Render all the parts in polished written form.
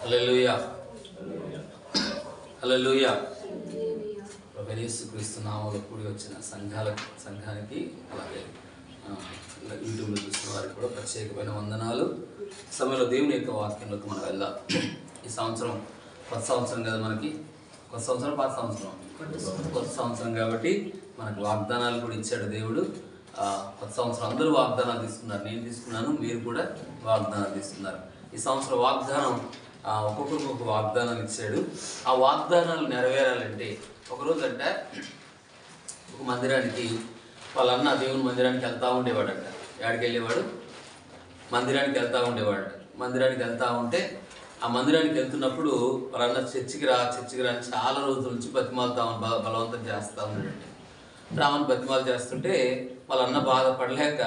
హల్లెలూయా హల్లెలూయా. ప్రభువైన యేసుక్రీస్తు నామములో కూడి వచ్చిన సంఘానికి అలాగే యూట్యూబ్లో చూసిన వారికి కూడా ప్రత్యేకమైన వందనాలు. సమయంలో దేవుని యొక్క వాక్యంలోకి మనం వెళ్దాం. ఈ సంవత్సరం కొత్త సంవత్సరం కదా, మనకి కొత్త సంవత్సరం పాత సంవత్సరం కొత్త సంవత్సరం కాబట్టి మనకు వాగ్దానాలు కూడా ఇచ్చాడు దేవుడు. కొత్త సంవత్సరం అందరూ వాగ్దానాలు తీసుకున్నారు, నేను తీసుకున్నాను, మీరు కూడా వాగ్దానాలు తీసుకున్నారు. ఈ సంవత్సరం వాగ్దానం ఒక్కొక్కరికి ఒక వాగ్దానాలు ఇచ్చాడు. ఆ వాగ్దానాలు నెరవేరాలంటే ఒకరోజు అంటే ఒక మందిరానికి వాళ్ళ అన్న దేవుని మందిరానికి వెళ్తూ ఉండేవాడంట. ఎక్కడికి వెళ్ళేవాడు? మందిరానికి వెళ్తూ ఉండేవాడు. మందిరానికి వెళ్తూ ఉంటే ఆ మందిరానికి వెళ్తున్నప్పుడు వాళ్ళన్న చర్చికి రా అని చాలా రోజుల నుంచి బతిమాలుతామని బలవంతం చేస్తూ ఉన్నాడంట. రామని బతిమాలు చేస్తుంటే వాళ్ళన్న బాధపడలేక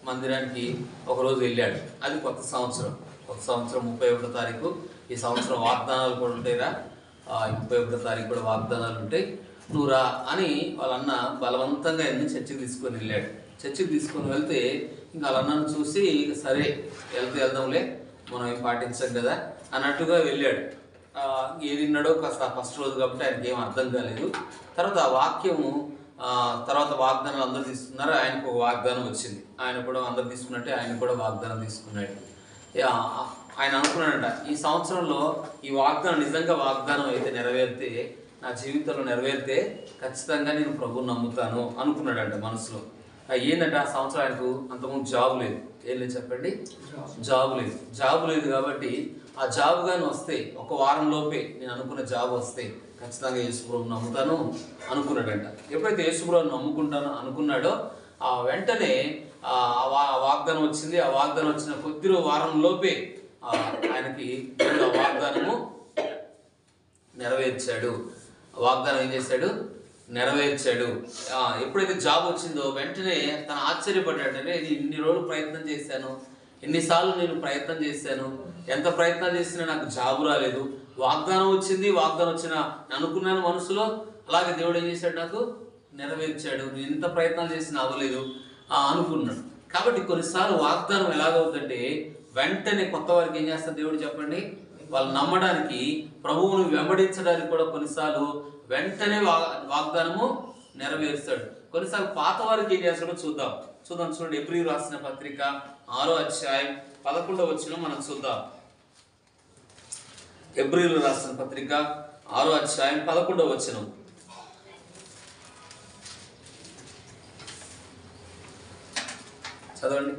మందిరానికి ఒకరోజు వెళ్ళాడు. అది కొత్త సంవత్సరం 31వ తారీఖు. ఈ సంవత్సరం వాగ్దానాలు కూడా ఉంటాయిరా, 31వ తారీఖు కూడా వాగ్దానాలు ఉంటాయి, నువ్వు రా అని వాళ్ళన్న బలవంతంగా ఎన్ని చర్చికి తీసుకొని వెళ్ళాడు. చర్చికి తీసుకొని వెళ్తే ఇంకా వాళ్ళన్నను చూసి సరే వెళ్దాంలే, మనం ఏం పాటించాం కదా అన్నట్టుగా వెళ్ళాడు. ఏది విన్నాడో కాస్త ఫస్ట్ రోజు కాబట్టి ఆయనకి ఏం అర్థం కాలేదు. తర్వాత ఆ వాక్యము తర్వాత వాగ్దానాలు అందరూ తీసుకున్నారు. ఆయనకు ఒక వాగ్దానం వచ్చింది. ఆయన కూడా అందరు తీసుకున్నట్టే ఆయన కూడా వాగ్దానం తీసుకున్నాడు. ఆయన అనుకున్నాడంట, ఈ సంవత్సరంలో ఈ వాగ్దానం నిజంగా వాగ్దానం అయితే నెరవేరితే, నా జీవితంలో నెరవేరితే ఖచ్చితంగా నేను ప్రభువుని నమ్ముతాను అనుకున్నాడంట మనసులో. ఏంటంటే ఆ సంవత్సరం ఆయనకు అంతకుముందు జాబ్ లేదు. ఏం లేదు చెప్పండి? జాబ్ లేదు కాబట్టి ఆ జాబ్ కానీ వస్తే ఒక వారం లోపే నేను అనుకున్న జాబ్ వస్తే ఖచ్చితంగా యేసుప్రభువుని నమ్ముతాను అనుకున్నాడంట. ఎప్పుడైతే యేసుప్రభువుని నమ్ముకుంటానో అనుకున్నాడో ఆ వెంటనే వాగ్దానం వచ్చింది. ఆ వాగ్దానం వచ్చిన కొద్ది వారం లోపే ఆయనకి ఆ వాగ్దానము నెరవేర్చాడు. వాగ్దానం ఏం చేశాడు? నెరవేర్చాడు. ఎప్పుడైతే జాబ్ వచ్చిందో వెంటనే తను ఆశ్చర్యపడ్డాడంటే, నేను ఇన్ని రోజులు ప్రయత్నం చేశాను, ఎన్నిసార్లు నేను ప్రయత్నం చేశాను, ఎంత ప్రయత్నం చేసినా నాకు జాబు రాలేదు. వాగ్దానం వచ్చింది, వాగ్దానం వచ్చిన అనుకున్నాను మనసులో, అలాగే దేవుడు ఏం చేశాడు? నాకు నెరవేర్చాడు. నేను ఎంత ప్రయత్నాలు చేసినా అవ్వలేదు అనుకున్నాడు. కాబట్టి కొన్నిసార్లు వాగ్దానం ఎలాగవుతుందంటే వెంటనే కొత్త వారికి ఏం చేస్తారు దేవుడు చెప్పండి? వాళ్ళు నమ్మడానికి, ప్రభువును వెంబడించడానికి కూడా కొన్నిసార్లు వెంటనే వాగ్దానము నెరవేరుస్తాడు. కొన్నిసార్లు పాత వారికి ఏం చేస్తాడో చూద్దాం. చూడండి. ఎబ్రీయులకు రాసిన పత్రిక 6వ అధ్యాయం 11వ వచనం మనం చూద్దాం. ఎబ్రీయులకు రాసిన పత్రిక 6వ అధ్యాయం 11వ వచనం. చదవండి.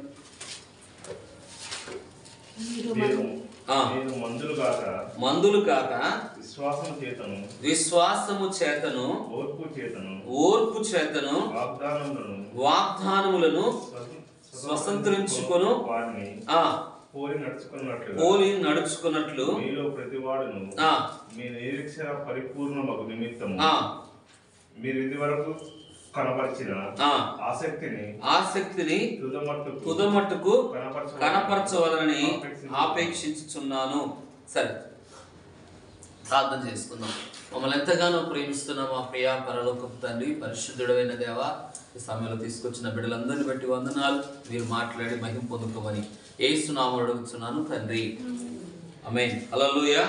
మందులు కాక విశ్వాసము చేతను ఓర్పు చేతను వాగ్దానములను స్వతంత్రించుకొను పోలి నడుచుకున్నట్లు మీలో ప్రతివాడును మీ నిరీక్షణ పరిపూర్ణమగు నిమిత్తము మీరు ఇది వరకు కనపరిచిన ఆసక్తిని తుదమట్టుకు కనపరచవలనని ఆపేక్షించుచున్నాను. సరే, ప్రార్థన చేసుకుందాం. మమ్మల్ని ఎంతగానో ప్రేమిస్తున్న మా ప్రియ పరలోకపు తండ్రి, పరిశుద్ధుడైన దేవా, ఈ సమయంలో తీసుకొచ్చిన బిడ్డలందరినీ బట్టి వందనాలు. మీరు మాట్లాడి మహిమ పొందుకోమని యేసు నామములో అడుగుతున్నాను తండ్రి, ఆమేన్. హల్లెలూయా.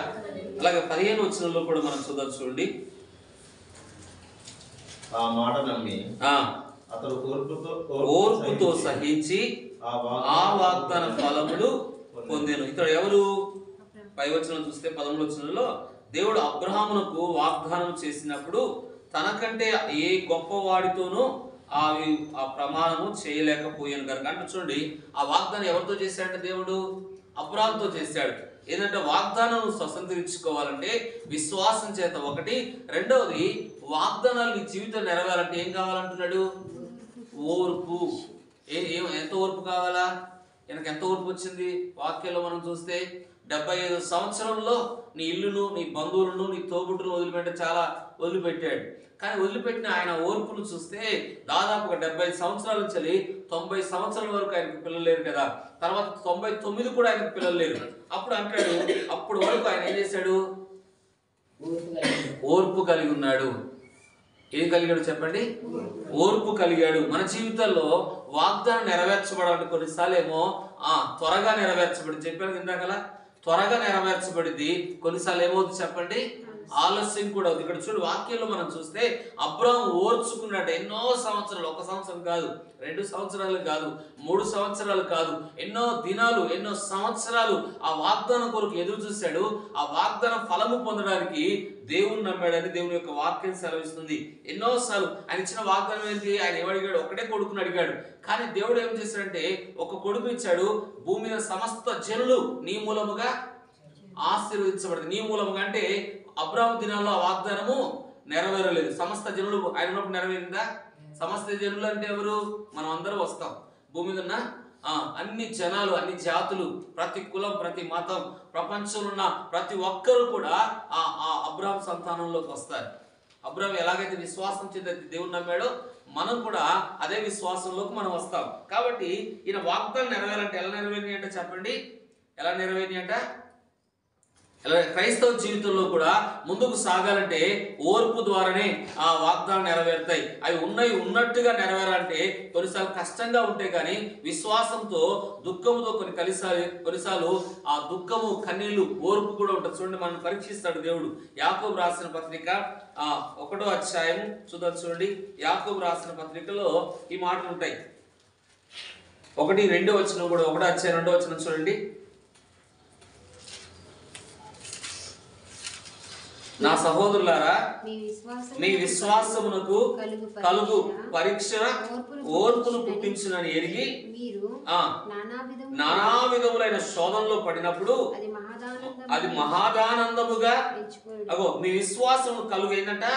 అలాగే 15వ వచనంలో కూడా మనం చూడండి. ఆ మాట నమ్మి అతడు ఓర్పుతో సహించి ఆ వాగ్దాన ఫలములు పొందెను. ఇతడు ఎవరు? పై వచనం చూస్తే 13వ వచనంలో దేవుడు అబ్రహామునకు వాగ్దానం చేసినప్పుడు తనకంటే ఏ గొప్పవాడితోనూ ఆ ప్రమాణము చేయలేకపోయాను కనుక అంటే చూడండి, ఆ వాగ్దానం ఎవరితో చేశాడంటే దేవుడు అబ్రహాముతో చేశాడు. ఏంటంటే వాగ్దానం స్వతంత్రించుకోవాలంటే విశ్వాసం చేత ఒకటి, రెండవది వాగ్దానాలు నీ జీవితం నెరవేరాలంటే ఏం కావాలంటున్నాడు? ఓర్పు. ఎంత ఓర్పు కావాలా? ఈయనకు ఎంత ఓర్పు వచ్చింది? వాక్యంలో మనం చూస్తే 75 సంవత్సరంలో నీ ఇల్లును, నీ బంధువులను, నీ తోబుట్టును వదిలిపెట్టాడు. కానీ వదిలిపెట్టిన ఆయన ఓర్పును చూస్తే దాదాపుగా 75 సంవత్సరాల నుంచి 90 సంవత్సరాల వరకు ఆయనకు పిల్లలు లేరు కదా. తర్వాత 99 కూడా ఆయనకు పిల్లలు లేరు. అప్పుడు అంటాడు, అప్పుడు వరకు ఆయన ఏం చేశాడు? ఓర్పు కలిగి ఉన్నాడు. ఏం కలిగాడు చెప్పండి? ఓర్పు కలిగాడు. మన జీవితంలో వాగ్దానం నెరవేర్చబడాలంటే కొన్నిసార్లు ఏమో త్వరగా నెరవేర్చబడి చెప్పాను ఇందాకలా త్వరగా నెరవేర్చబడింది, కొన్నిసార్లు ఏమవుతుంది చెప్పండి, ఆలస్యం కూడా అవుతుంది. ఇక్కడ చూడు వాక్యంలో మనం చూస్తే అబ్రాహాము ఓర్చుకున్నాడు ఎన్నో సంవత్సరాలు, 1 సంవత్సరం కాదు, 2 సంవత్సరాలు కాదు, 3 సంవత్సరాలు కాదు, ఎన్నో దినాలు, ఎన్నో సంవత్సరాలు ఆ వాగ్దానం కొరకు ఎదురు చూశాడు. ఆ వాగ్దానం ఫలము పొందడానికి దేవుని నమ్మాడని దేవుని యొక్క వాక్యం సెలవిస్తుంది. ఎన్నోసార్లు ఆయన ఇచ్చిన వాగ్దానం ఏంటి, ఆయన ఏమడిగాడు, ఒకటే కొడుకుని అడిగాడు. కానీ దేవుడు ఏం చేశాడంటే ఒక కొడుకు ఇచ్చాడు. భూమి మీద సమస్త జనులు నీ మూలముగా ఆశీర్వదించబడింది. నీ మూలముగా అంటే అబ్రాహాము దినాల్లో ఆ వాగ్దానము నెరవేరలేదు. సమస్త జనులు ఆయన ఉన్నప్పుడు నెరవేరిందా? సమస్త జనులు అంటే ఎవరు? మనం అందరూ వస్తాం. భూమి మీద ఉన్న అన్ని జనాలు, అన్ని జాతులు, ప్రతి కులం, ప్రతి మతం, ప్రపంచంలో ఉన్న ప్రతి ఒక్కరు కూడా ఆ అబ్రాహాము సంతానంలోకి వస్తారు. అబ్రాహాము ఎలాగైతే విశ్వాసం చేత దేవుని నమ్మాడో మనం కూడా అదే విశ్వాసంలోకి మనం వస్తాం. కాబట్టి ఈయన వాగ్దానం నెరవేరాలంటే ఎలా నెరవేరినాయి అంటే చెప్పండి, ఎలా నెరవేరినాయి అంట? క్రైస్తవ జీవితంలో కూడా ముందుకు సాగాలంటే ఓర్పు ద్వారానే ఆ వాగ్దానం నెరవేరుతాయి. అవి ఉన్నట్టుగా నెరవేరాలంటే కొన్నిసార్లు కష్టంగా ఉంటే కానీ విశ్వాసంతో, దుఃఖంతో కొన్నిసార్లు ఆ దుఃఖము, కన్నీళ్లు, ఓర్పు కూడా ఉంటుంది. చూడండి, మనం పరీక్షిస్తాడు దేవుడు. యాకోబు రాసిన పత్రిక 1వ అధ్యాయం చూడండి. యాకోబు రాసిన పత్రికలో ఈ మాటలు ఉంటాయి. 1, 2 వచనం కూడా, 1వ అధ్యాయం 2వ వచనం చూడండి. నా సహోదరులారా, మీ విశ్వాసమునకు కలుగు పరీక్ష ఓర్పును పుట్టించునని ఎరిగి నానా విధములైన శోధనలో పడినప్పుడు అది మహాదానందముగా మీ విశ్వాసము కలుగు ఏంటంట?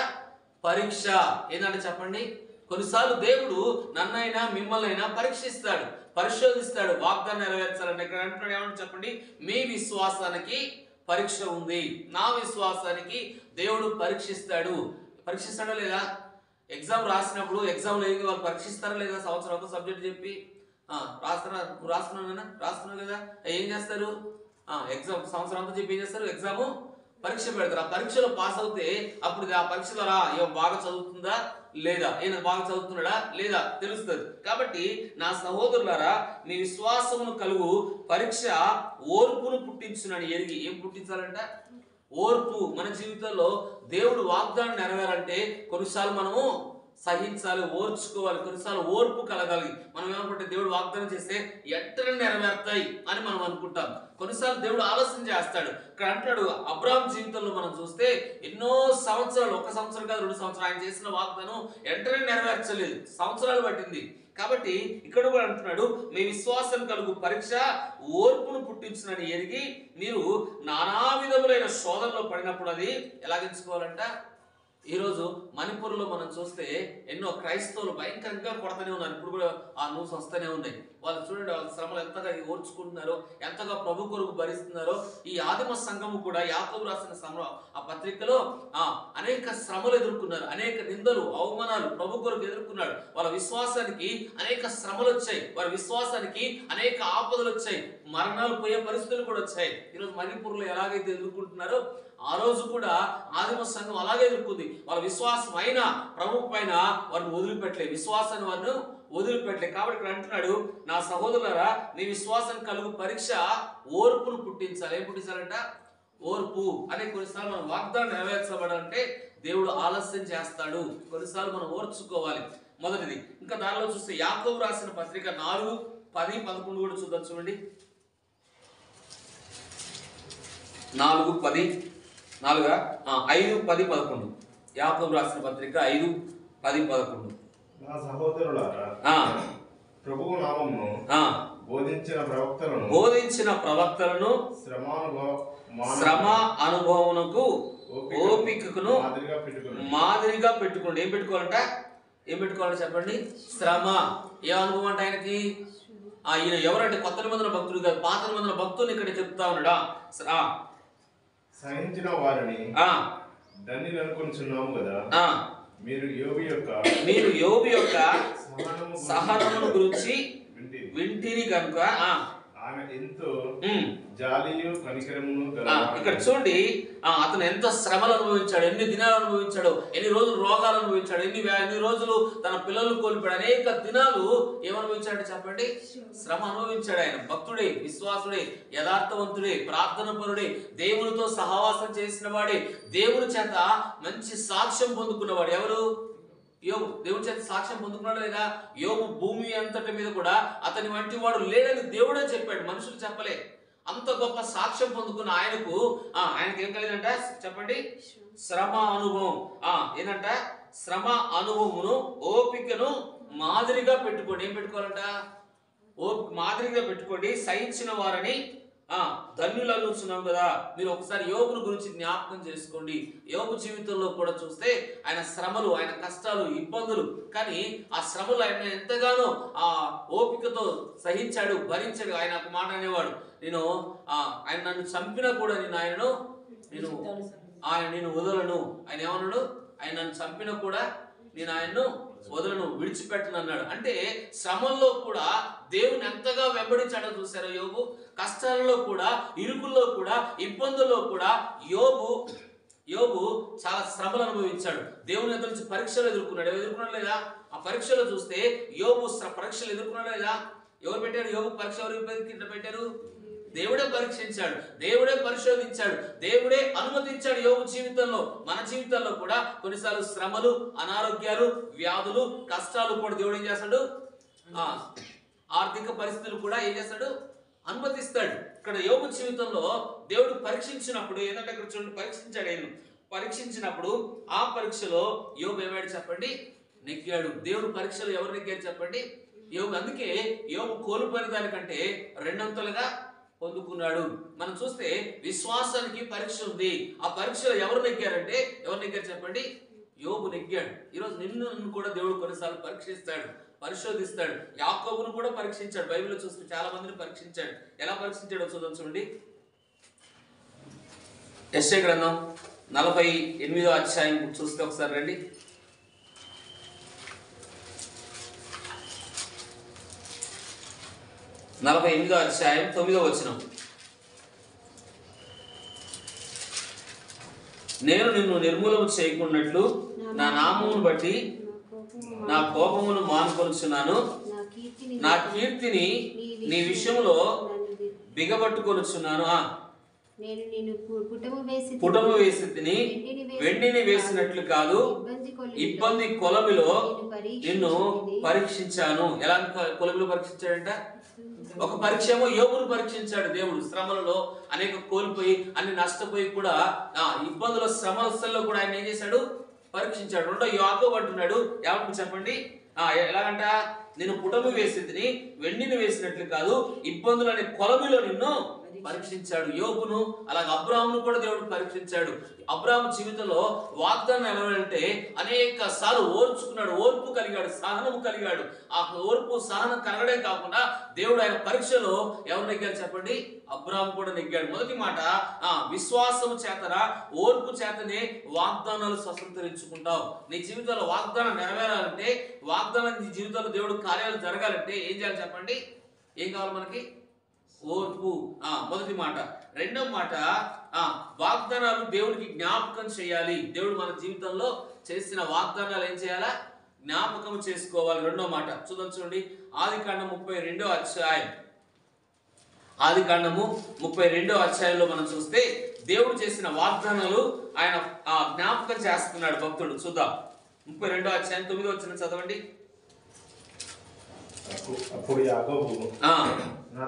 పరీక్ష. ఏంటంటే చెప్పండి, కొన్నిసార్లు దేవుడు నన్నైనా మిమ్మల్నైనా పరీక్షిస్తాడు, పరిశోధిస్తాడు. వాగ్దానం నెరవేర్చాలంటే ఇక్కడ అంటున్నాడు ఏమంటే చెప్పండి, మీ విశ్వాసానికి పరీక్ష ఉంది. నా విశ్వాసానికి దేవుడు పరీక్షిస్తాడా లేదా? ఎగ్జామ్ రాసినప్పుడు ఎగ్జామ్లో ఏంది వాళ్ళు పరీక్షిస్తారా లేదా? సంవత్సరం ఒక సబ్జెక్ట్ చెప్పి రాస్తున్నావు కదా, ఏం చేస్తారు? ఎగ్జామ్ సంవత్సరం అంతా చెప్పి ఏం చేస్తారు? ఎగ్జామ్ పరీక్ష పెడతారు. ఆ పరీక్షలో పాస్ అవుతే అప్పుడు ఆ పరీక్ష ద్వారా బాగా చదువుతుందా లేదా, ఈయన బాగా చదువుతున్నాడా లేదా తెలుస్తుంది. కాబట్టి నా సహోదరులారా, మీ విశ్వాసమును కలుగు పరీక్ష ఓర్పును పుట్టించునని ఎరిగి. ఏం పుట్టించాలంట? ఓర్పు. మన జీవితంలో దేవుడు వాగ్దానం నెరవేరంటే కొన్నిసార్లు మనము సహించాలి, ఓర్చుకోవాలి, కొన్నిసార్లు ఓర్పు కలగాలి. మనం ఏమనుకుంటే దేవుడు వాగ్దానం చేస్తే వెంటనే నెరవేరుతాయి అని మనం అనుకుంటాం. కొన్నిసార్లు దేవుడు ఆలస్యం చేస్తాడు. ఇక్కడ అంటాడు అబ్రాహాము జీవితంలో మనం చూస్తే ఎన్నో సంవత్సరాలు, 1 సంవత్సరం కాదు, 2 సంవత్సరాలు ఆయన చేసిన వాగ్దానం వెంటనే నెరవేర్చలేదు, సంవత్సరాలు పట్టింది. కాబట్టి ఇక్కడ కూడా అంటున్నాడు, మీ విశ్వాసం కలుగు పరీక్ష ఓర్పును పుట్టించునని ఎరిగి మీరు నానా విధములైన శోధనలో పడినప్పుడు అది ఎలాగించుకోవాలంట? ఈరోజు మణిపూర్లో మనం చూస్తే ఎన్నో క్రైస్తవులు భయంకరంగా కొడతనే ఉన్నారు. ఇప్పుడు కూడా ఆ న్యూస్ వస్తూనే ఉన్నాయి. వాళ్ళు చూడండి, వాళ్ళ శ్రమలు ఎంతగా ఓర్చుకుంటున్నారో, ఎంతగా ప్రభు కొరకు భరిస్తున్నారో. ఈ ఆదిమ సంఘము కూడా యాకోబు రాసిన ఆ పత్రికలో అనేక శ్రమలు ఎదుర్కొన్నారు, అనేక నిందలు, అవమానాలు ప్రభు కొరకు ఎదుర్కొన్నాడు. వాళ్ళ విశ్వాసానికి అనేక శ్రమలు వచ్చాయి, వారి విశ్వాసానికి అనేక ఆపదలు వచ్చాయి, మరణాలు పోయే పరిస్థితులు కూడా వచ్చాయి. ఈరోజు మణిపూర్లో ఎలాగైతే ఎదుర్కొంటున్నారో ఆ రోజు కూడా ఆదిమ సంఘం అలాగే ఎదుర్కొంది. వాళ్ళ విశ్వాసం అయినా ప్రభు పైన వారిని వదిలిపెట్టలే, విశ్వాసాన్ని వారిని వదిలిపెట్టలే. కాబట్టి ఇక్కడ అంటున్నాడు, నా సహోదరులారా, మీ విశ్వాసం కలుగు పరీక్ష ఓర్పును పుట్టించాలి. ఏం పుట్టించాలంట? ఓర్పు. అనే కొన్నిసార్లు మనం వాగ్దానం నెరవేర్చబడాలంటే దేవుడు ఆలస్యం చేస్తాడు, కొన్నిసార్లు మనం ఓర్చుకోవాలి. మొదటిది. ఇంకా దానిలో చూస్తే యాకోబు రాసిన పత్రిక 4, 10, 11 కూడా చూద్దాం. చూడండి, 4, 10, 5, 10, 11. యాకోబు రాసిన పత్రిక 5, 10, 11. నా సహోదరులారా, ప్రభువు నామమును బోధించిన ప్రవక్తలను శ్రమ అనుభవమునకు ఓపికను మాదిరిగా పెట్టుకోండి. ఏం పెట్టుకోవాలంట? ఏం పెట్టుకోవాలంటే చెప్పండి, శ్రమ. ఏ అనుభవం అంటే ఆయనకి? ఈయన ఎవరంటే కొత్త నిబంధన భక్తుడు కాదు, పాత నిబంధన భక్తుని ఇక్కడ చెప్తా ఉన్నాడా? సహించిన వారిని ధన్యులు అనుకుంటున్నాము కదా. మీరు యోబు యొక్క సహనమును గురించి వింటిరి కనుక ఆయన ఎంతో జాలియు కనికరమును ఇక్కడ చూడండి, అతను ఎంత శ్రమలు అనుభవించాడు, ఎన్ని దినాలు అనుభవించాడు, ఎన్ని రోజులు రోగాలు అనుభవించాడు, ఎన్ని రోజులు తన పిల్లలు కోల్పోయాడు, అనేక దినాలు ఏమనుభవించాడు చెప్పండి? శ్రమ అనుభవించాడు. ఆయన భక్తుడే, విశ్వాసుడే, యథార్థవంతుడే, ప్రార్థన పరుడే, దేవునితో సహవాసం చేసిన వాడే, దేవుని చేత మంచి సాక్ష్యం పొందుకున్నవాడు. ఎవరు? యోబు. దేవుని చేత సాక్ష్యం పొందుకున్నాడు లేదా? యోబు భూమి అంతటి మీద కూడా అతని వంటి వాడు లేడని దేవుడే చెప్పాడు, మనుషులు చెప్పలే. అంత గొప్ప సాక్ష్యం పొందుకున్న ఆయనకు ఏం కలిగిందంట చెప్పండి? శ్రమ అనుభవం. ఏంటంట? శ్రమ అనుభవమును ఓపికను మాదిరిగా పెట్టుకోండి. ఏం పెట్టుకోవాలంట? మాదిరిగా పెట్టుకోండి. సహించిన వారని ధన్యులు అనుచున్నాం కదా. మీరు ఒకసారి యోబుని గురించి జ్ఞాపకం చేసుకోండి. యోబు జీవితంలో కూడా చూస్తే ఆయన శ్రమలు, ఆయన కష్టాలు, ఇబ్బందులు, కానీ ఆ శ్రమలు ఆయన ఎంతగానో ఓపికతో సహించాడు, భరించాడు. ఆయన ఒక మాట అనేవాడు, ఆయన నన్ను చంపినా కూడా నేను వదలను. ఆయన ఏమన్నాడు? ఆయన నన్ను చంపినా కూడా నేను ఆయన్ను వదలను, విడిచిపెట్టను అన్నాడు. అంటే శ్రమల్లో కూడా దేవుని ఎంతగా వెంబడించాడో చూసారా యోబు? కష్టాలలో కూడా, ఇరుకుల్లో కూడా, ఇబ్బందుల్లో కూడా యోబు చాలా శ్రమలు అనుభవించాడు. దేవుని ఎదురు నుంచి పరీక్షలు ఎదుర్కొన్నాడు లేదా? ఆ పరీక్షలో చూస్తే యోబు పరీక్షలు ఎదుర్కొన్నాడు లేదా? ఎవరు పెట్టారు యోబు పరీక్ష? ఎవరు పెట్టారు? దేవుడే పరీక్షించాడు, దేవుడే పరిశోధించాడు, దేవుడే అనుమతించాడు. యోబు జీవితంలో, మన జీవితంలో కూడా కొన్నిసార్లు శ్రమలు, అనారోగ్యాలు, వ్యాధులు, కష్టాలు కూడా దేవుడు ఏం చేస్తాడు? ఆర్థిక పరిస్థితులు కూడా ఏం చేస్తాడు? అనుమతిస్తాడు. ఇక్కడ యోబు జీవితంలో దేవుడు పరీక్షించినప్పుడు ఏంటంటే, ఇక్కడ చూడండి, పరీక్షించాడు. ఆయన పరీక్షించినప్పుడు ఆ పరీక్షలో యోబు ఏమాడు చెప్పండి? నెగ్గాడు. దేవుడు పరీక్షలో ఎవరు నెగ్గారు చెప్పండి? యోబు. అందుకే యోబు కోల్పోయిన దానికంటే రెండంతలుగా పొందుకున్నాడు. మనం చూస్తే విశ్వాసానికి పరీక్ష ఉంది. ఆ పరీక్షలో ఎవరు నెగ్గారు చెప్పండి? యోబు నెగ్గాడు. ఈరోజు నన్ను కూడా దేవుడు కొన్నిసార్లు పరీక్షిస్తాడు, పరిశోధిస్తాడు. యాకోబును కూడా పరీక్షించాడు. బైబిల్లో చూస్తే చాలా మందిని పరీక్షించాడు. ఎలా పరీక్షించాడో చూడండి. యెషయా గ్రంథం 48వ అధ్యాయం చూస్తే ఒకసారి రండి. 48వ అధ్యాయం 9వ వచనం. నేను నిన్ను నిర్మూలన చేయకున్నట్లు నా నామమును బట్టి నా కోపమును మానుకొనుచున్నాను, నా కీర్తిని నీ విషయంలో బిగబట్టుకొనుచున్నాను. పుటము వేసి తిని వెండిని వేసినట్లు కాదు, ఇబ్బంది కొలమిలో నిన్ను పరీక్షించాను. ఎలా కొలమిలో పరీక్షించాడంట? ఒక పరీక్ష ఏమో యోబును పరీక్షించాడు దేవుడు. శ్రమలలో అనేక కోల్పోయి, అన్ని నష్టపోయి కూడా, ఇబ్బందుల శ్రమలో కూడా ఆయన ఏం చేశాడు? పరీక్షించాడు. రెండో యాకోబు అంటున్నాడు, ఏమంటు చెప్పండి? ఎలాగంట? నేను పుటము వేసింది వెండిని వేసినట్లు కాదు, ఇబ్బందులు అనే కొలమిలో నిన్ను పరీక్షించాడు. యోబును, అలాగే అబ్రాహామును కూడా దేవుడు పరీక్షించాడు. అబ్రాహాము జీవితంలో వాగ్దానం ఎలాగంటే అనేక సార్లు ఓర్చుకున్నాడు, ఓర్పు కలిగాడు, సహనము కలిగాడు. ఆ ఓర్పు సహనం కలగడే కాకుండా దేవుడు ఆయన పరీక్షలో ఎవరు నెగ్గారు చెప్పండి? అబ్రాహాము కూడా నెగ్గాడు. మొదటి మాట, విశ్వాసము చేతన, ఓర్పు చేతనే వాగ్దానాలు స్వతంత్రించుకుంటావు. నీ జీవితంలో వాగ్దానం నెరవేరాలంటే, వాగ్దానం నీ జీవితంలో దేవుడు కార్యాలు జరగాలంటే ఏం చేయాలి చెప్పండి? ఏం కావాలి మనకి? ఓర్పు. మొదటి మాట. రెండవ మాట, వాగ్దానాలు దేవుడికి జ్ఞాపకం చేయాలి. దేవుడు మన జీవితంలో చేసిన వాగ్దానాలు ఏం చేయాలా? జ్ఞాపకం చేసుకోవాలి. రెండో మాట చూడండి. ఆదికాండం 32వ అధ్యాయం. ఆదికాండము 32వ అధ్యాయంలో మనం చూస్తే దేవుడు చేసిన వాగ్దానాలు ఆయన జ్ఞాపకం చేస్తున్నాడు భక్తుడు. చూద్దాం. 32వ అధ్యాయం 9వ వచనం చదవండి. అప్పుడు యాకోబు, నా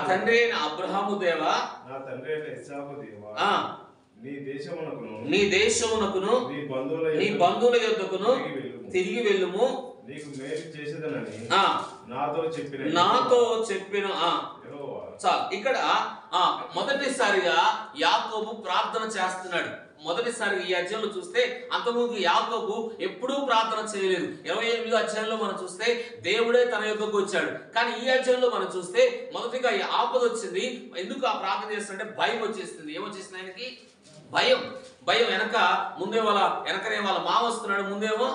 తండ్రి అయిన అబ్రహాము దేవా, నా తండ్రి అయిన ఇస్సాకు దేవా, నీ దేశమునకును నీ బంధువుల యొద్దకును తిరిగి వెళ్ళుము, నీకు మేలు చేసేదనని నాతో చెప్పిన. చాలు. ఇక్కడ మొదటిసారిగా యాకోబు ప్రార్థన చేస్తున్నాడు. మొదటిసారి ఈ అధ్యాయంలో చూస్తే అంతకుముందు యాకోబు ఎప్పుడూ ప్రార్థన చేయలేదు. 28వ అధ్యాయంలో మనం చూస్తే దేవుడే తన యొద్దకు వచ్చాడు. కానీ ఈ అధ్యాయంలో మనం చూస్తే మొదటిగా ఆపద వచ్చింది. ఎందుకు ఆ ప్రార్థన చేస్తుంటే భయం వచ్చేస్తుంది. ఏమొచ్చేసింది ఆయనకి? భయం. ముందే వెనకనే వాళ్ళ మామ వస్తున్నాడు, ముందేమో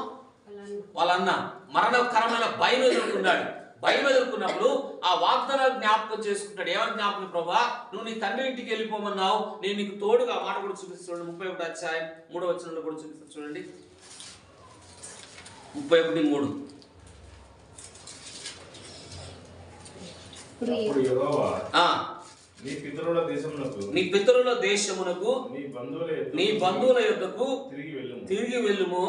వాళ్ళ అన్న. మరణకరమైన భయం ఎదుర్కొన్నాడు. భయం ఎదుర్కొన్నప్పుడు ఆ వాగ్దానాలు జ్ఞాపకం చేసుకుంటాడు. ఏమని జ్ఞాపకం? ప్రభా, నువ్వు నీ తండ్రి ఇంటికి వెళ్ళిపోమన్నావు, నేను నీకు తోడుగా. మాట కూడా చూపిస్తాడు 31 అధ్యాయం 3వ వచనంలో కూడా చూపిస్తాడు చూడండి. 31:3. నీ పితరుల దేశమునకు నీ బంధువుల యొద్దకు తిరిగి వెళ్ళుము,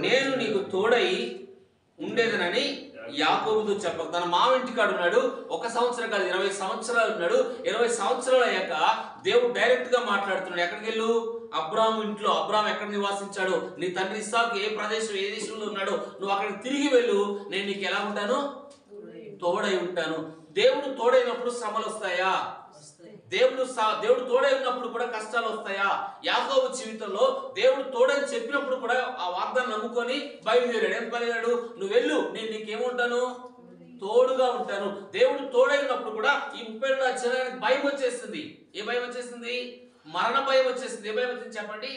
నేను నీకు తోడై ఉండేదనని యాకోబుతో చెప్పక. తన మావింటికాడు ఉన్నాడు, 1 సంవత్సరం కాదు 20 సంవత్సరాలు ఉన్నాడు. 20 సంవత్సరాలు అయ్యాక దేవుడు డైరెక్ట్ గా మాట్లాడుతున్నాడు. ఎక్కడికి వెళ్ళు? అబ్రాహాము ఇంట్లో. అబ్రాహాము ఎక్కడ నివాసించాడు? నీ తండ్రి ఇస్సాకు ఏ ప్రదేశం, ఏ దేశంలో ఉన్నాడు, నువ్వు అక్కడికి తిరిగి వెళ్ళు, నేను నీకు ఎలా ఉంటాను? తోడై ఉంటాను. దేవుడు తోడైనప్పుడు శ్రమలు వస్తాయా? దేవుడు తోడై ఉన్నప్పుడు కూడా కష్టాలు వస్తాయా? యాకోబు జీవితంలో దేవుడు తోడని చెప్పినప్పుడు కూడా ఆ వాగ్దానం నమ్ముకొని బయలుదేరాడు. ఏం బయలుదేరాడు? నువ్వు వెళ్ళు, నేను నీకేముంటాను? తోడుగా ఉంటాను. దేవుడు తోడై ఉన్నప్పుడు కూడా ఈ 32 అధ్యాయానికి భయం వచ్చేసింది. ఏ భయం వచ్చేసింది? మరణ భయం వచ్చేసింది. ఏ భయం వచ్చింది చెప్పండి?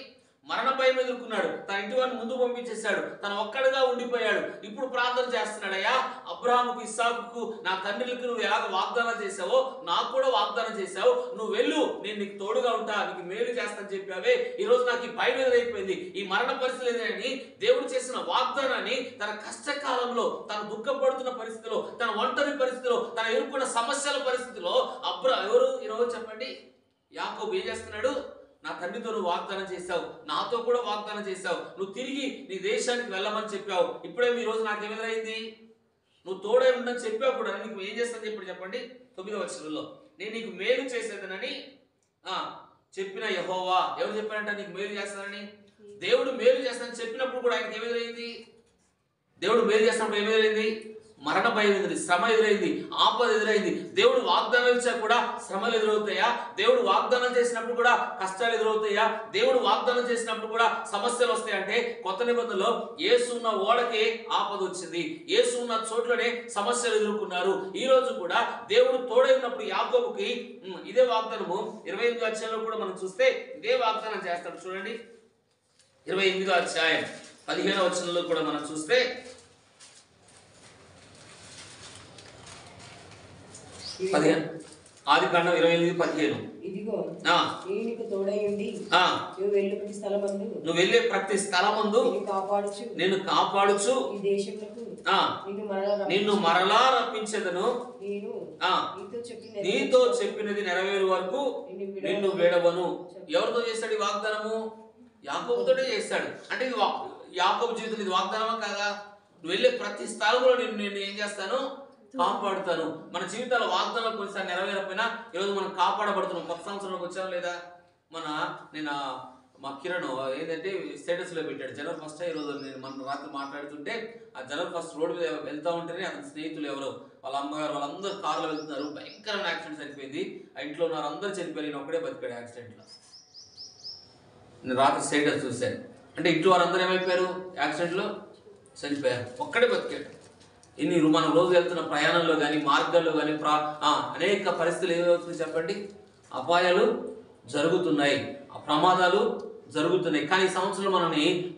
మరణ భయం ఎదుర్కొన్నాడు. తన ఇంటి వారిని ముందు పంపించేశాడు. తను ఒక్కడిగా ఉండిపోయాడు. ఇప్పుడు ప్రార్థన చేస్తున్నాడు, అయ్యా అబ్రాహాముకు ఇస్సాకుకు నా తండ్రులకు నువ్వు ఎలాగ వాగ్దానం చేసావో నాకు కూడా వాగ్దానం చేశావు. నువ్వు వెళ్ళు, నేను నీకు తోడుగా ఉంటా, నీకు మేలు చేస్తానని చెప్పావే. ఈ రోజు నాకు ఈ భయం ఎదురైపోయింది, ఈ మరణ పరిస్థితి లేదని దేవుడు చేసిన వాగ్దానాన్ని తన కష్టకాలంలో, తన దుఃఖపడుతున్న పరిస్థితిలో, తన ఒంటరి పరిస్థితిలో, తన ఎదుర్కొన్న సమస్యల పరిస్థితిలో ఎవరు ఈరోజు చెప్పండి? యాకోబు ఏం చేస్తున్నాడు? నా తండ్రితో నువ్వు వాగ్దానం చేశావు, నాతో కూడా వాగ్దానం చేశావు, నువ్వు తిరిగి నీ దేశానికి వెళ్ళమని చెప్పావు. ఇప్పుడేమి ఈ రోజు నాకు ఎదురైంది? నువ్వు తోడై ఉండని చెప్పావు కూడా, నీకు ఏం చేస్తాను ఇప్పుడు చెప్పండి. 9వ వచనంలో నేను నీకు మేలు చేసేదనని చెప్పిన యెహోవా. ఎవరు చెప్పారంట నీకు మేలు చేస్తానని? దేవుడు మేలు చేస్తానని చెప్పినప్పుడు కూడా ఆయనకి ఏమెదురైంది? దేవుడు మేలు చేసినప్పుడు ఏమెదురైంది? మరణ భయం ఎదురైంది, శ్రమ ఎదురైంది, ఆపద ఎదురైంది. దేవుడు వాగ్దానం ఇచ్చా కూడా శ్రమలు ఎదురవుతాయా? దేవుడు వాగ్దానం చేసినప్పుడు కూడా కష్టాలు ఎదురవుతాయా? దేవుడు వాగ్దానం చేసినప్పుడు కూడా సమస్యలు వస్తాయంటే కొత్త నిబంధనలో యేసు ఉన్న ఓడకే ఆపద వచ్చింది, యేసు ఉన్న చోట్లనే సమస్యలు ఎదుర్కొన్నారు. ఈ రోజు కూడా దేవుడు తోడై ఉన్నప్పుడు యాకోబుకి ఇదే వాగ్దానము 28వ అధ్యాయంలో కూడా మనం చూస్తే ఇదే వాగ్దానం చేస్తాడు. చూడండి 28వ అధ్యాయం 15వ వచనంలో కూడా మనం చూస్తే ఆదికాండం 28:15 ఇదిగో నీకు తోడై ఉండి నువ్వు వెళ్ళే ప్రతి స్థలమందు నేను కాపాడుచు నిన్ను మరలా రప్పించేదను, నీతో చెప్పినది నెరవేరు వరకు నిన్ను వేడవను. ఎవరితో చేస్తాడు ఈ వాగ్దానము? యాకోబుతోనే చేస్తాడు. అంటే ఇది యాకోబు జీవితం ఇది వాగ్దానమా కాదా? నువ్వు వెళ్ళే ప్రతి స్థలంలో నేను ఏం చేస్తాను? కాపాడుతాను. మన జీవితాల వాగ్దానాలు కొన్నిసార్లు నెరవేరకపోయినా ఈరోజు మనం కాపాడబడుతున్నాం. కొత్త సంవత్సరంలోకి వచ్చాము లేదా? నేను మా కిరణ్ ఏంటంటే స్టేటస్లో పెట్టాడు జనవరి 1 ఈరోజు నేను మన రాత్రి మాట్లాడుతుంటే ఆ జనవరి 1 రోడ్డు మీద వెళ్తూ ఉంటేనే అతని స్నేహితులు ఎవరో వాళ్ళ అమ్మగారు వాళ్ళందరూ కారులో వెళ్తున్నారు, భయంకరమైన యాక్సిడెంట్ చనిపోయింది, ఆ ఇంట్లో ఉన్నారు అందరూ చనిపోయారు, నేను ఒక్కడే బతికాడు యాక్సిడెంట్లో. నేను రాత్రి స్టేటస్ చూశాను. అంటే ఇంట్లో వారందరూ ఏమైపోయారు? యాక్సిడెంట్లో చనిపోయారు, ఒక్కడే బతికాడు. ఇన్ని మనం రోజు వెళ్తున్న ప్రయాణంలో కానీ మార్గాల్లో కానీ అనేక పరిస్థితులు ఏమవుతుంది చెప్పండి? అపాయాలు జరుగుతున్నాయి, ప్రమాదాలు జరుగుతున్నాయి. కానీ ఈ సంవత్సరం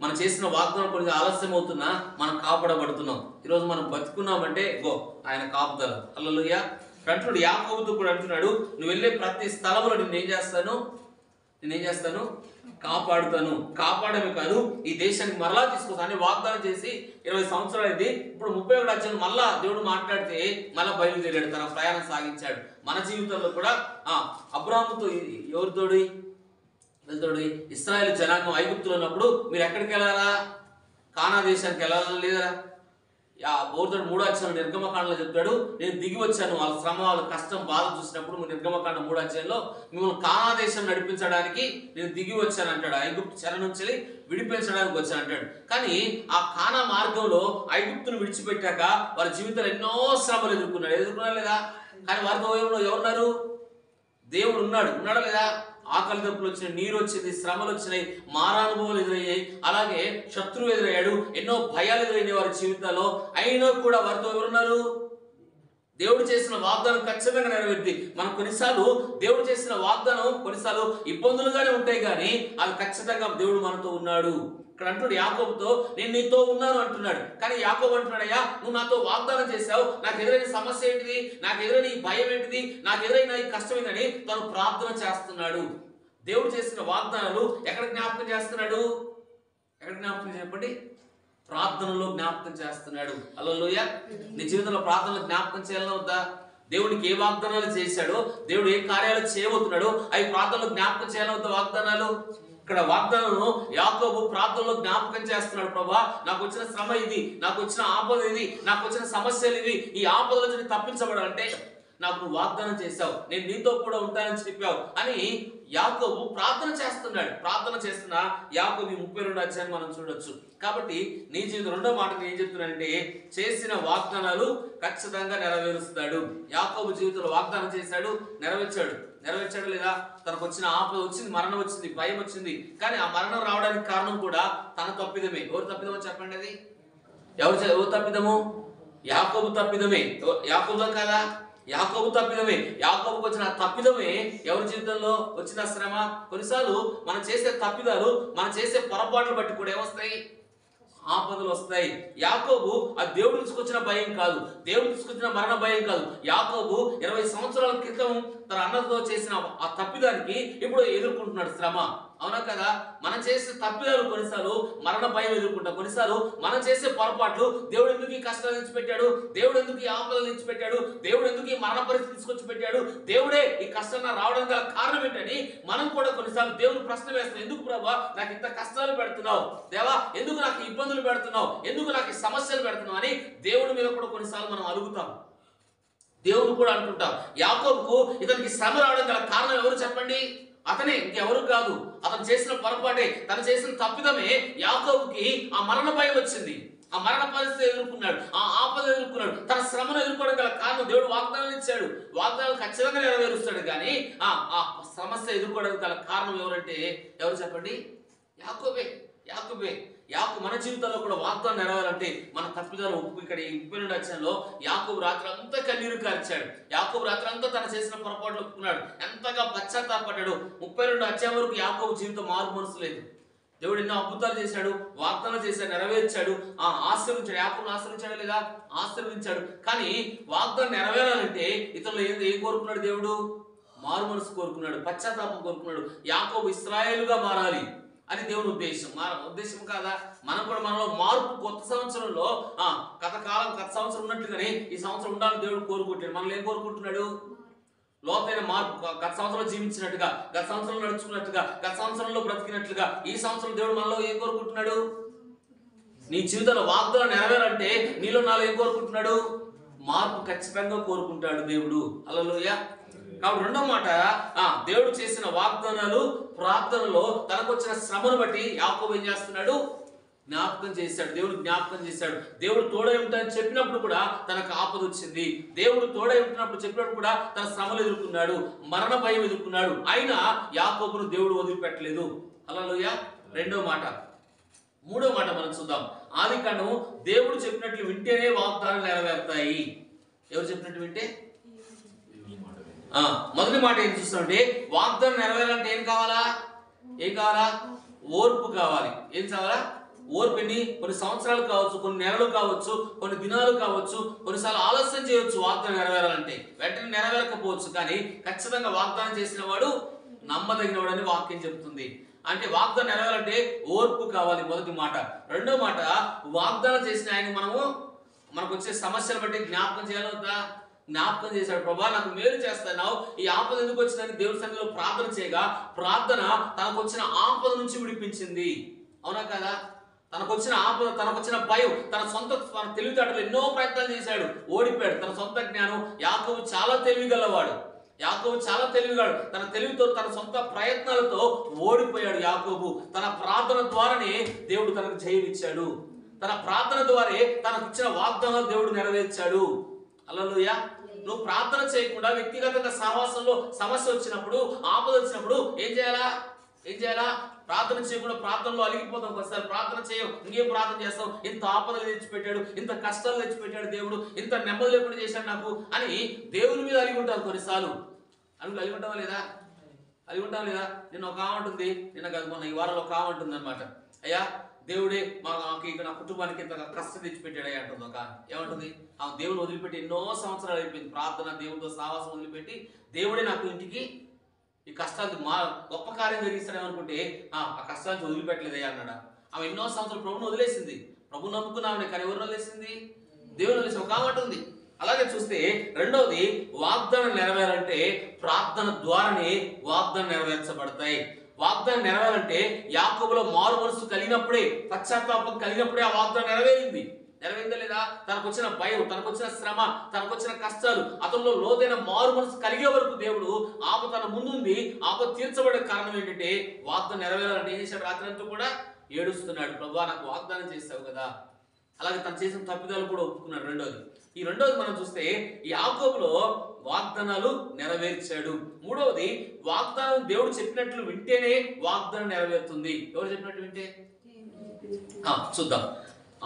మనం చేసిన వాగ్దానం కొన్ని ఆలస్యం అవుతున్నా మనం కాపాడబడుతున్నాం. ఈరోజు మనం బతుకున్నామంటే ఆయన కాపుదల. హల్లెలూయా. అంటున్నాడు యాకోబుతో కూడా అంటున్నాడు, నువ్వు వెళ్ళే ప్రతి స్థలంలో నేనేం చేస్తాను? కాపాడుతాను. కాపాడమే కాదు ఈ దేశానికి మరలా తీసుకొస్తాను అని వాగ్దానం చేసి 20 సంవత్సరాలు అయింది. ఇప్పుడు 31 అధ్యాయం మళ్ళా దేవుడు మాట్లాడితే మళ్ళా బయలుదేరాడు, తన ప్రయాణం సాగించాడు. మన జీవితంలో కూడా అబ్రాహాముతో ఎవరితోడు వెళ్తాడు? ఇశ్రాయేలు జనాంగం ఐగుప్తులో ఉన్నప్పుడు మీరు ఎక్కడికి వెళ్ళాలా? కానా దేశానికి వెళ్ళాలని లేదా? బోధుడు 3వ అధ్యాయం నిర్గమకాండలో చెప్తాడు, నేను దిగి వచ్చాను వాళ్ళ శ్రమ వాళ్ళ కష్టం బాధ చూసినప్పుడు నిర్గమకాండం 3వ అధ్యాయంలో మిమ్మల్ని కానా దేశం నడిపించడానికి నేను దిగి వచ్చాను అంటాడు. ఐగుప్తు చెర నుంచి విడిపించడానికి వచ్చాను అంటాడు. కానీ ఆ కానా మార్గంలో ఐగుప్తును విడిచిపెట్టాక వారి జీవితంలో ఎన్నో శ్రమలు ఎదుర్కొన్నాడు లేదా? కానీ వారితో ఎవరున్నారు? దేవుడు ఉన్నాడా లేదా? ఆకలి దప్పులు వచ్చినాయి, నీరు వచ్చింది, శ్రమలు వచ్చినాయి, మారానుభవాలు ఎదురయ్యాయి, అలాగే శత్రువు ఎదురయ్యాడు, ఎన్నో భయాలు ఎదురైనాయి వారి జీవితాల్లో. అయినా కూడా వారితో ఎవరున్నారు? దేవుడు చేసిన వాగ్దానం ఖచ్చితంగా నెరవేరుద్ది. మనం కొన్నిసార్లు దేవుడు చేసిన వాగ్దానం కొన్నిసార్లు ఇబ్బందులుగానే ఉంటాయి, కానీ అది ఖచ్చితంగా దేవుడు మనతో ఉన్నాడు. ఇక్కడ అంటున్నాడు యాకోబుతో, నేను నీతో ఉన్నాను అంటున్నాడు. కానీ యాకోబు అంటున్నాడయ్యా, నువ్వు నాతో వాగ్దానం చేశావు, నాకు ఎదురైన సమస్య ఏంటిది, నాకు ఎదురైన ఈ భయం ఏంటిది, నాకు ఎదురైన ఈ కష్టం ఏంటని తను ప్రార్థన చేస్తున్నాడు. దేవుడు చేసిన వాగ్దానాలు ఎక్కడ జ్ఞాపకం చేస్తున్నాడు? ఎక్కడ జ్ఞాపకం చెప్పండి? ప్రార్థనలో జ్ఞాపకం చేస్తున్నాడు. హల్లెలూయా. నీ జీవితంలో ప్రార్థనలో జ్ఞాపకం చేయాలని వద్దా? దేవుడికి ఏ వాగ్దానాలు చేశాడో, దేవుడు ఏ కార్యాలు చేయబోతున్నాడో అవి ప్రార్థనలో జ్ఞాపకం చేయాలని వద్దా? వాగ్దానాలు ఇక్కడ వాగ్దానం యాకోబు ప్రార్థనలో జ్ఞాపకం చేస్తున్నాడు. ప్రభా, నాకు వచ్చిన శ్రమ ఇది, నాకు వచ్చిన ఆపద ఇది, నాకు వచ్చిన సమస్యలు ఇవి, ఈ ఆపదల నుంచి తప్పించబడాలంటే నాకు నువ్వు వాగ్దానం చేశావు, నేను నీతో కూడా ఉంటానని చెప్పావు అని యాకోబు ప్రార్థన చేస్తున్నాడు. ప్రార్థన చేస్తున్న యాకోబు 32 అధ్యాయాన్ని మనం చూడొచ్చు. కాబట్టి నీ జీవితం రెండో మాట ఏం చెప్తున్నానంటే, చేసిన వాగ్దానాలు ఖచ్చితంగా నెరవేరుస్తాడు. యాకోబు జీవితంలో వాగ్దానం చేశాడు, నెరవేర్చాడు లేదా? తనకు వచ్చిన ఆపద వచ్చింది, మరణం వచ్చింది, భయం వచ్చింది, కానీ ఆ మరణం రావడానికి కారణం కూడా తన తప్పిదమే. ఎవరు తప్పిదమో చెప్పండి? అది ఎవరు తప్పిదము? యాకోబు తప్పిదమే. యాకోబులో కదా? యాకోబు తప్పిదమే. యాకోబుకు వచ్చిన తప్పిదమే ఎవరి జీవితంలో వచ్చిన శ్రమ. కొన్నిసార్లు మనం చేసే తప్పిదాలు, మనం చేసే పొరపాట్లు బట్టి కూడా ఏమొస్తాయి? ఆపదలు వస్తాయి. యాకోబు ఆ దేవుడు తీసుకొచ్చిన భయం కాదు, దేవుడు తీసుకొచ్చిన మరణ భయం కాదు. యాకోబు 20 సంవత్సరాల క్రితం తన అన్నతో చేసిన ఆ తప్పిదానికి ఇప్పుడు ఎదుర్కొంటున్నాడు శ్రమ. అవునా కదా? మనం చేసే తప్పిదాలు కొన్నిసార్లు మరణ భయం ఎదుర్కొంటాం. కొన్నిసార్లు మనం చేసే పొరపాట్లు, దేవుడు ఎందుకు ఈ కష్టాలు నుంచి పెట్టాడు, దేవుడు ఎందుకు ఈ ఆపదలు నుంచి పెట్టాడు, దేవుడు ఎందుకు ఈ మరణ పరిస్థితి తీసుకొచ్చి పెట్టాడు, దేవుడే ఈ కష్టం రావడానికి గల కారణం ఏంటని మనం కూడా కొన్నిసార్లు దేవుడు ప్రశ్న వేస్తాం. ఎందుకు ప్రభా నాకు ఇంత కష్టాలు పెడుతున్నావు, దేవా ఎందుకు నాకు ఇబ్బందులు పెడుతున్నావు, ఎందుకు నాకు ఈ సమస్యలు పెడుతున్నావు అని దేవుడి మీద కూడా కొన్నిసార్లు మనం అడుగుతాం. దేవుడు కూడా అంటుంటాం, యాకోబుకు ఇతనికి శ్రమ రావడం గల కారణం ఎవరు చెప్పండి? అతనే, ఇంకెవరు కాదు. అతను చేసిన పొరపాటే, తను చేసిన తప్పిదమే యాకోబుకి ఆ మరణ భయం వచ్చింది, ఆ మరణ పరిస్థితి ఎదుర్కొన్నాడు, ఆ ఆపద ఎదుర్కొన్నాడు, తన శ్రమను ఎదుర్కోవడం గల కారణం దేవుడు వాగ్దానం ఇచ్చాడు. వాగ్దానాలు ఖచ్చితంగా నెరవేరుస్తాడు, కానీ ఆ సమస్య ఎదుర్కోవడానికి గల కారణం ఎవరంటే ఎవరు చెప్పండి? యాకోబే. మన జీవితంలో కూడా వాగ్దానం నెరవేరాలంటే మన తప్పిదాలు ఒప్పు. ఇక్కడ 32 అధ్యాయంలో యాకోబు రాత్రి అంతా కన్నీరు కార్చాడు. యాకోబు రాత్రి అంతా తను చేసిన పొరపాట్లు ఒప్పుకున్నాడు, ఎంతగా పశ్చాత్తాపడ్డాడు. 32 అధ్యాయం వరకు యాకోబు జీవితం మారు మనసు లేదు. దేవుడు ఎన్నో అద్భుతాలు చేశాడు, వాగ్దానం చేశాడు, నెరవేర్చాడు, ఆశీర్వించాడు. యాకోబును ఆశీర్వించాడు లేదా? ఆశీర్వించాడు. కానీ వాగ్దానం నెరవేరాలంటే ఇతరులు ఏం కోరుకున్నాడు? దేవుడు మారు మనసు కోరుకున్నాడు, పశ్చాత్తాపం కోరుకున్నాడు. యాకోబు ఇశ్రాయేలుగా మారాలి అని దేవుని ఉద్దేశం కాదా? మనం కూడా మనలో మార్పు కొత్త సంవత్సరంలో గత సంవత్సరం ఉన్నట్టుగానే ఈ సంవత్సరం ఉండాలని దేవుడు కోరుకుంటాడు. మనల్ని ఏం కోరుకుంటున్నాడు? లోతైన మార్పు. గత సంవత్సరంలో జీవించినట్టుగా, గత సంవత్సరంలో నడుచుకున్నట్టుగా, గత సంవత్సరంలో బ్రతికినట్లుగా ఈ సంవత్సరం దేవుడు మనలో ఏం కోరుకుంటున్నాడు? నీ జీవితంలో వాగ్దానం నెరవేరంటే నీలో నాలో ఏం కోరుకుంటున్నాడు? మార్పు ఖచ్చితంగా కోరుకుంటాడు దేవుడు. హల్లెలూయా. కాబట్టి రెండో మాట, దేవుడు చేసిన వాగ్దానాలు ప్రార్థనలో తనకు వచ్చిన శ్రమను బట్టి యాకోబు ఏం చేస్తున్నాడు? జ్ఞాపకం చేశాడు. దేవుడు జ్ఞాపకం చేశాడు. దేవుడు తోడై ఉంటాడని చెప్పినప్పుడు కూడా తనకు ఆపద వచ్చింది. దేవుడు తోడై ఉంటున్నప్పుడు చెప్పినప్పుడు కూడా తన శ్రమలు ఎదుర్కొన్నాడు, మరణ భయం ఎదుర్కొన్నాడు. అయినా యాకోబును దేవుడు వదిలిపెట్టలేదు. హల్లెలూయా. రెండో మాట. మూడో మాట మనం చూద్దాం. ఆదికాండం దేవుడు చెప్పినట్లు వింటేనే వాగ్దానాలు నెరవేరుతాయి. ఎవరు చెప్పినట్టు వింటే? మొదటి మాట ఏం చూస్తామంటే, వాగ్దానం నెరవేరాలంటే ఏం కావాలా? ఓర్పు కావాలి. ఏం కావాలా? ఓర్పుని కొన్ని సంవత్సరాలు కావచ్చు, కొన్ని నెలలు కావచ్చు, కొన్ని దినాలు కావచ్చు, కొన్నిసార్లు ఆలస్యం చేయవచ్చు. వాగ్దానం నెరవేరాలంటే వెంటనే నెరవేరకపోవచ్చు, కానీ ఖచ్చితంగా వాగ్దానం చేసిన వాడు నమ్మదగినవాడని వాక్యం చెప్తుంది. అంటే వాగ్దానం నెరవేరాలంటే ఓర్పు కావాలి, మొదటి మాట. రెండో మాట, వాగ్దానం చేసిన ఆయన మనకు వచ్చే సమస్యలు బట్టి జ్ఞాపకం చేయాలవుతా? జ్ఞాపకం చేశాడు. ప్రభా నాకు మేలు చేస్తున్నావు, ఈ ఆపద ఎందుకు వచ్చిందని దేవుడి సన్నిధిలో ప్రార్థన చేయగా ప్రార్థన తనకు వచ్చిన ఆపద నుంచి విడిపించింది. అవునా కదా? తనకు వచ్చిన ఆపద, తనకు వచ్చిన భయం, తన తెలివితేటలు ఎన్నో ప్రయత్నాలు చేశాడు, ఓడిపోయాడు. తన సొంత జ్ఞానం. యాకోబు చాలా తెలివిగలవాడు. తన తెలివితో, తన సొంత ప్రయత్నాలతో ఓడిపోయాడు యాకోబు. తన ప్రార్థన ద్వారానే దేవుడు తనకు జయం ఇచ్చాడు. తన ప్రార్థన ద్వారా తనకు ఇచ్చిన వాగ్దానాలు దేవుడు నెరవేర్చాడు. హల్లెలూయా. నువ్వు ప్రార్థన చేయకుండా వ్యక్తిగతంగా సహవాసంలో సమస్య వచ్చినప్పుడు, ఆపద వచ్చినప్పుడు ఏం చేయాలా? ఏం చేయాలా? ప్రార్థన చేయకుండా ప్రార్థనలో అలిగిపోతాం. ఒకసారి ప్రార్థన చేయం, ఇంకేం ప్రార్థన చేస్తాం? ఇంత ఆపదలు తెచ్చిపెట్టాడు, ఇంత కష్టాలు తెచ్చిపెట్టాడు దేవుడు, ఇంత నెమ్మది లేకుండా చేశాడు నాకు అని దేవుని మీద అలిగి ఉంటారు కొన్నిసార్లు. అలిగి ఉంటావా లేదా? అలిగి ఉంటావా లేదా? నిన్న ఒక ఉంటుంది, నిన్న కాదు మొన్న ఈ వారంలో ఒక ఉంటుంది అనమాట. అయ్యా దేవుడే మాకు ఇక్కడ నా కుటుంబానికి ఇంత కష్టం తెచ్చిపెట్టాడయ్యా అంటుంది ఒక. ఏమంటుంది? ఆ దేవుని వదిలిపెట్టి ఎన్నో సంవత్సరాలు అయిపోయింది, ప్రార్థన దేవుడితో సావాసం వదిలిపెట్టి దేవుడే నాకు ఇంటికి ఈ కష్టాలు మా గొప్ప కార్యం జరిగిస్తాడేమనుకుంటే ఆ కష్టాన్ని వదిలిపెట్టలేదయ్యా అన్నాడు. ఆమె ఎన్నో సంవత్సరాలు ప్రభుని వదిలేసింది, ప్రభు నమ్ముకున్నామని, కానీ ఎవరు వదిలేసింది? దేవుని వదిలేసి ఒక ఉంటుంది. అలాగే చూస్తే రెండవది, వాగ్దానం నెరవేరాలంటే ప్రార్థన ద్వారానే వాగ్దానం నెరవేర్చబడతాయి. వాగ్దానం నెరవేరాలంటే యాకోబులో మారు మనసు కలిగినప్పుడే, పశ్చాత్తాపం కలిగినప్పుడే ఆ వాగ్దానం నెరవేరిందా లేదా? తనకు వచ్చిన భయం, తనకు వచ్చిన శ్రమ, తనకు వచ్చిన కష్టాలు, అతనిలో లోతైన మారు మనసు కలిగే వరకు దేవుడు ఆపద తన ముందుంది. ఆపద తీర్చబడే కారణం ఏంటంటే వాగ్దానం నెరవేరాలంటే ఏం చేశాడు? రాత్రి అంతా కూడా ఏడుస్తున్నాడు, ప్రభువా నాకు వాగ్దానం చేస్తావు కదా. అలాగే తను చేసిన తప్పిదాలు కూడా ఒప్పుకున్నాడు. రెండవది మనం చూస్తే యాకోబులో వాగ్దానాలు నెరవేర్చాడు. మూడవది, వాగ్దానం దేవుడు చెప్పినట్లు వింటేనే వాగ్దానం నెరవేరుతుంది. ఎవరు చెప్పినట్టు వింటే? చూద్దాం.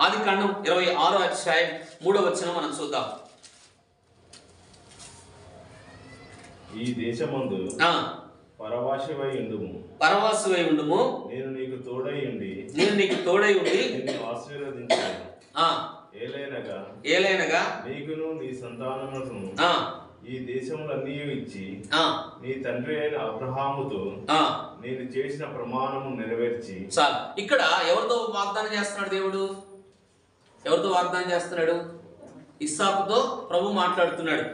ఆదికాండం 26వ అధ్యాయం 3వ వచనం మనం చూద్దాం. ఈ దేశమందు పరవాసివై ఉండుము, నేను నీకు తోడై ఉండి నిన్ను ఆశీర్వదించాను. ఏలైనగా నీకును నీ సంతానమునకును ఈ దేశములన్నీ ఇచ్చి నీ తండ్రి అయిన అబ్రహాముతో నేను చేసిన ప్రమాణము నెరవేర్చి. చాలు. ఇక్కడ ఎవరితో వాగ్దానం చేస్తున్నాడు దేవుడు? ఎవరితో వాగ్దానం చేస్తున్నాడు? ఇస్సాకుతో ప్రభు మాట్లాడుతున్నాడు.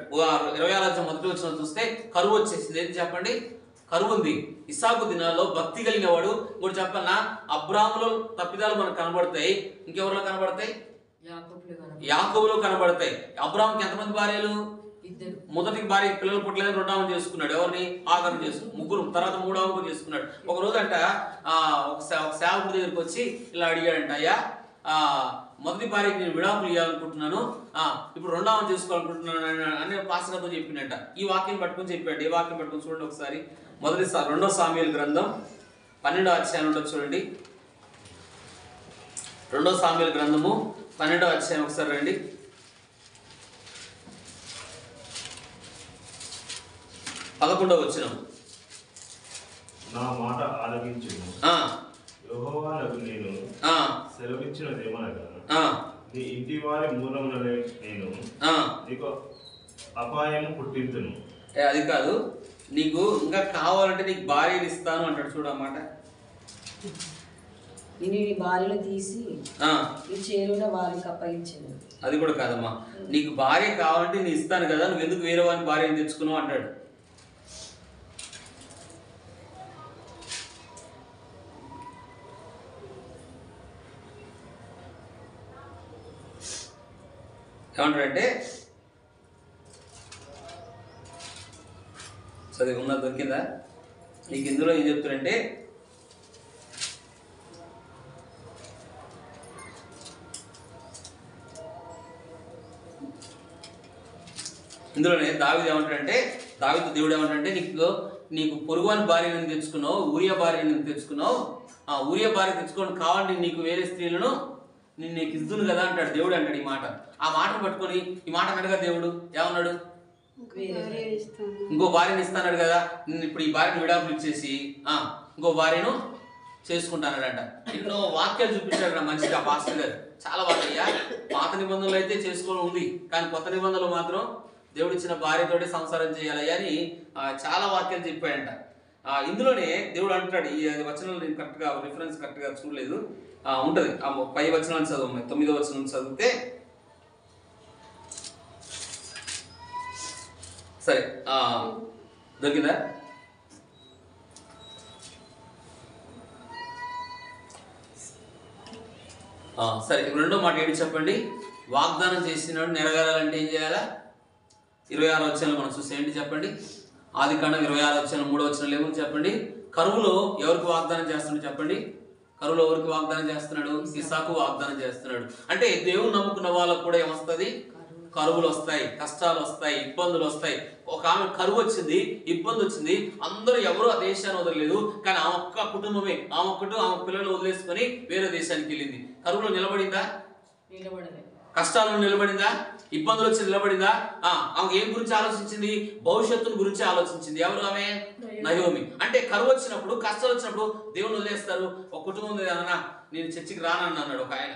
26వ మొదటి వచనం చూస్తే కరువు వచ్చేసింది. ఏంటి చెప్పండి? కరువు ఉంది. ఇస్సాకు దినాల్లో భక్తి కలిగిన వాడు. ఇంకోటి చెప్పన్నా, అబ్రాహాములో తప్పిదాలు మనకు కనబడతాయి. ఇంకెవరిలో కనబడతాయి? యాకోబులో కనబడతాయి. అబ్రాహాంకి ఎంతమంది భార్యలు? మొదటి భార్య పిల్లలు పుట్టలేదని రెండవ చేసుకున్నాడు. ఎవరిని? ఆగరం చేసుకున్నాడు. ముగ్గురు. తర్వాత మూడవ చేసుకున్నాడు. ఒక రోజు అంట ఒక సేవకుడి దగ్గరికి వచ్చి ఇలా అడిగాడంట, అయ్యా మొదటి భార్యకి నేను విడాకులు ఇవ్వాలనుకుంటున్నాను, ఇప్పుడు రెండవ చేసుకోవాలనుకుంటున్నాను అని పాస్టర్తో చెప్పిండట. ఈ వాక్యం పట్టుకొని చెప్పాడు. ఏ వాక్యం పట్టుకొని చూడండి ఒకసారి. 2 సామ్యుయేలు గ్రంథం 12వ అధ్యాయం ఉంటుంది చూడండి. 2 సామ్యుయేలు గ్రంథము 12వ అధ్యాయం ఒకసారి రండి. 11వ వచనం. నా మాట ఆలకించుము, యెహోవానగు నేను సెలవిచ్చినదేమనగా, నీ ఇంటి వారి మూలముననే నేను నీకు అపాయం పుట్టింతును. అది కాదు, నీకు ఇంకా కావాలంటే నీకు భార్యను ఇస్తాను అంటాడు. చూడమాట, నీ భార్యను తీసి నీ చేరున వారికి అప్పగించాను. అది కూడా కాదమ్మా. నీకు భార్య కావాలంటే నేను ఇస్తాను కదా, నువ్వు ఎందుకు వేరే వారిని భార్యను తెచ్చుకున్నావు అంటాడు. ఏమంటాడంటే, చదివి ఉన్నా దొరికిందా నీకు? ఇందులో ఏం చెప్తాడంటే, ఇందులోనే దావీదు ఏమంటాడంటే, దేవుడు ఏమంటాడంటే, నీకు పొరుగువాని భార్యను తెచ్చుకున్నావు, ఊరియా భార్యను తెచ్చుకున్నావు. ఊరియా భార్య తెచ్చుకోవడం కావాలంటే నీకు వేరే స్త్రీలను నేను నీకు ఇద్దును కదా అంటాడు. దేవుడు అంటాడు ఈ మాట. ఆ మాటను పట్టుకొని ఈ మాట అన్నాడుగా దేవుడు. ఏమన్నాడు? ఇంకో భార్యను ఇస్తాడు కదా, నేను ఇప్పుడు ఈ భార్యను విడాకులు ఇచ్చేసి ఇంకో భార్యను చేసుకుంటానంట. ఎన్నో వాక్యాలు చూపించాడు నా మనిషికి ఆ పాస్టర్ గారు. చాలా వాక్య పాత నిబంధనలు అయితే చేసుకోవడం ఉంది, కానీ కొత్త నిబంధనలు మాత్రం దేవుడు ఇచ్చిన భార్యతోటే సంసారం చేయాలి అని చాలా వాక్యాలు చెప్పాడంట. ఇందులోనే దేవుడు అంటాడు, ఈ వచనాలు నేను కరెక్ట్గా రిఫరెన్స్ కరెక్ట్గా చూడలేదు, ఉంటుంది. ఆ 5 వచనాలు చదువు. 9వ వచనం చదివితే సరే దొరికిందా? సరే, రెండో మాట ఏంటి చెప్పండి? వాగ్దానం చేసినాడు నెరవేరాలంటే ఏం చేయాలా? 26వ వచనం మనం చూస్తే ఏంటి చెప్పండి? ఆదికాండం 26వ వచనం 3వ వచనం ఏమని చెప్పండి? కరువులో ఎవరికి వాగ్దానం చేస్తున్నాడు చెప్పండి? కరువులో ఎవరికి వాగ్దానం చేస్తున్నాడు? ఇస్సాకు వాగ్దానం చేస్తున్నాడు. అంటే దేవుని నమ్ముకున్న వాళ్ళకు కూడా ఏమొస్తుంది? కరువులు వస్తాయి, కష్టాలు వస్తాయి, ఇబ్బందులు వస్తాయి. ఒక ఆమె కరువు వచ్చింది, ఇబ్బంది వచ్చింది, అందరూ ఎవరు ఆ దేశాన్ని వదలలేదు. కానీ ఆమె ఒక్క కుటుంబమే, ఆమె పిల్లలు వదిలేసుకొని వేరే దేశానికి వెళ్ళింది. కరువులో నిలబడిందా? కష్టాలను నిలబడిందా? ఇబ్బందులు వచ్చి నిలబడిందా? ఆమె ఏం గురించి ఆలోచించింది? భవిష్యత్తును గురించి ఆలోచించింది. ఎవరు ఆమె? నయోమి. అంటే కరువు వచ్చినప్పుడు, కష్టాలు వచ్చినప్పుడు దేవుని వదిలేస్తారు. ఒక కుటుంబం అన్నా నేను చర్చికి రానని అన్నాడు ఒక ఆయన.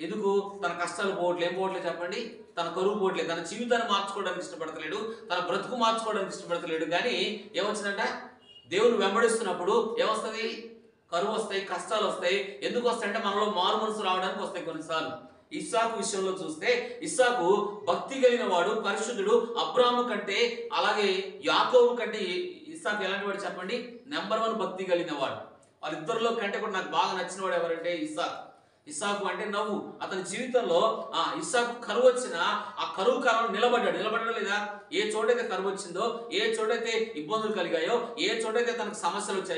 ఎందుకు? తన కష్టాలు పోవట్లేదు. ఏం పోవట్లేదు చెప్పండి? తన కరువు పోవట్లేదు, తన జీవితాన్ని మార్చుకోవడానికి ఇష్టపడతలేడు, తన బ్రతుకు మార్చుకోవడానికి ఇష్టపడతలేడు. కానీ ఏమొచ్చిందంట? దేవుని వెంబడిస్తున్నప్పుడు ఏమొస్తుంది? కరువు వస్తాయి, కష్టాలు వస్తాయి. ఎందుకు వస్తాయంటే మనలో మారు మనసు రావడానికి వస్తాయి కొన్నిసార్లు. ఇస్సాకు విషయంలో చూస్తే ఇస్సాకు భక్తి కలిగిన వాడు, పరిశుద్ధుడు. అబ్రాహాము కంటే అలాగే యాకోబు కంటే ఇస్సాకు ఎలాంటి వాడు చెప్పండి? నెంబర్ 1 భక్తి కలిగిన వాడు. వాళ్ళిద్దరిలో కంటే కూడా నాకు బాగా నచ్చిన వాడు ఎవరంటే ఇస్సాకు అంటే నవ్వు. అతని జీవితంలో ఇస్సాకు కరువు వచ్చిన ఆ కరువు కాలంలో నిలబడ్డాడు లేదా? ఏ చోటైతే కరువు వచ్చిందో, ఏ చోటైతే ఇబ్బందులు కలిగాయో, ఏ చోటైతే తనకు సమస్యలు వచ్చాయో